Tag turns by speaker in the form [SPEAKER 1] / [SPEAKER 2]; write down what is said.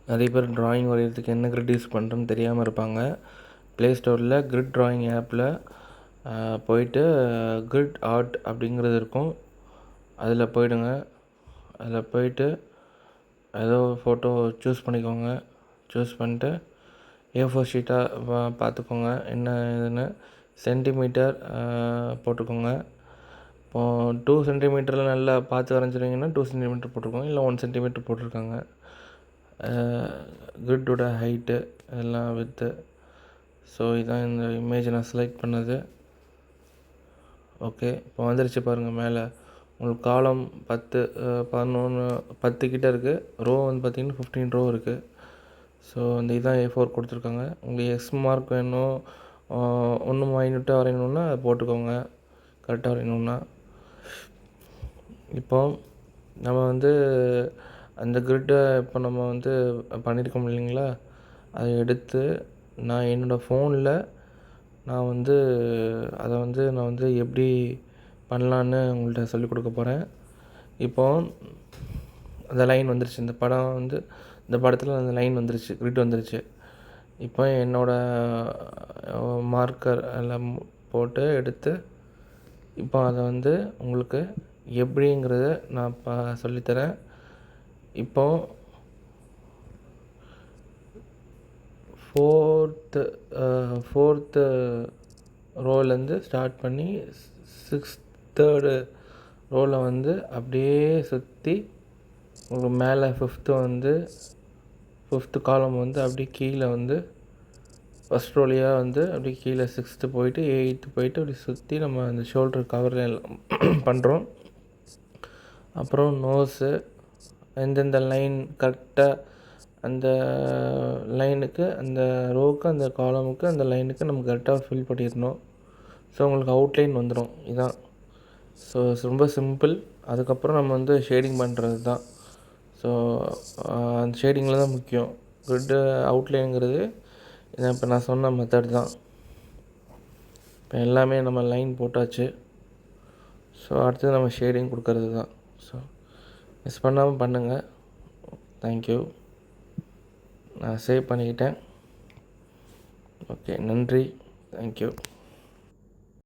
[SPEAKER 1] நிறைய பேர் ட்ராயிங் வரைகிறதுக்கு என்ன கிரிட் யூஸ் பண்ணுறோன்னு தெரியாமல் இருப்பாங்க. ப்ளே ஸ்டோரில் கிரிட் ட்ராயிங் ஆப்பில் போயிட்டு கிரிட் ஆர்ட் அப்படிங்கிறது இருக்கும். அதில் போயிடுங்க. அதில் போயிட்டு ஏதோ ஃபோட்டோ சூஸ் பண்ணிக்கோங்க. சூஸ் பண்ணிட்டு A4 ஷீட்டாக பார்த்துக்கோங்க என்ன இதுன்னு. சென்டிமீட்டர் போட்டுக்கோங்க. இப்போது 2 சென்டிமீட்டரில் நல்லா பார்த்து வரைஞ்சிருங்கன்னா 2 சென்டிமீட்டர் போட்டிருக்கோங்க, இல்லை 1 சென்டிமீட்டர் போட்டிருக்காங்க. கிரிட்டோட ஹைட்டு எல்லாம் வித்து. ஸோ இதான் இந்த இமேஜை நான் செலக்ட் பண்ணது. ஓகே, இப்போ வந்துருச்சு பாருங்கள். மேலே உங்களுக்கு காலம் 10 11 10 கிட்டே இருக்குது. ரோ வந்து பார்த்திங்கன்னா 15 ரோ இருக்குது. ஸோ அந்த இதான் A4 கொடுத்துருக்காங்க. உங்களுக்கு எக்ஸ் மார்க் வேணும், இன்னும் மைன்யூட்டாக வரையணுன்னா அதை போட்டுக்கோங்க, கரெக்டாக வரையணுன்னா. இப்போ நம்ம வந்து அந்த கிரிட்டை இப்போ நம்ம வந்து பண்ணியிருக்கோம் இல்லைங்களா, அதை எடுத்து நான் என்னோடய ஃபோனில் நான் வந்து அதை வந்து நான் வந்து எப்படி பண்ணலான்னு உங்கள்கிட்ட சொல்லிக் கொடுக்க போகிறேன். இப்போது அந்த லைன் வந்துருச்சு. இந்த படத்தில் அந்த லைன் வந்துருச்சு, கிரிட் வந்துருச்சு. இப்போ என்னோடய மார்க்கர் எல்லாம் போட்டு எடுத்து இப்போ அதை வந்து உங்களுக்கு எப்படிங்கிறத நான் சொல்லித்தரேன். இப்போது ஃபோர்த்து ரோலேருந்து ஸ்டார்ட் பண்ணி 6th ரோவில் வந்து அப்படியே சுற்றி உங்களுக்கு மேலே 5th காலம் வந்து அப்படியே கீழே வந்து ஃபஸ்ட் ரோலியாக வந்து அப்படியே கீழே 6th போயிட்டு 8th போயிட்டு அப்படி சுற்றி நம்ம அந்த ஷோல்டர் கவர் எல்லாம் பண்ணுறோம். அப்புறம் நோஸு எந்தெந்த லைன் கரெக்டாக அந்த லைனுக்கு, அந்த ரோவுக்கு, அந்த காலமுக்கு, அந்த லைனுக்கு நம்ம கரெக்டாக ஃபில் பண்ணிடணும். ஸோ உங்களுக்கு அவுட்லைன் வந்துடும். இதுதான். ஸோ ரொம்ப சிம்பிள். அதுக்கப்புறம் நம்ம வந்து ஷேடிங் பண்ணுறது தான். ஸோ அந்த ஷேடிங்கில் தான் முக்கியம். கிரிட்டு அவுட்லைனுங்கிறது இதான். இப்போ நான் சொன்ன மெத்தட் தான். இப்போ எல்லாமே நம்ம லைன் போட்டாச்சு. ஸோ அடுத்தது நம்ம ஷேடிங் கொடுக்கறது தான். ஸோ மிஸ் பண்ணாமல் பண்ணுங்கள். தேங்க்யூ. நான் சேவ் பண்ணிக்கிட்டேன். ஓகே, நன்றி. தேங்க்யூ.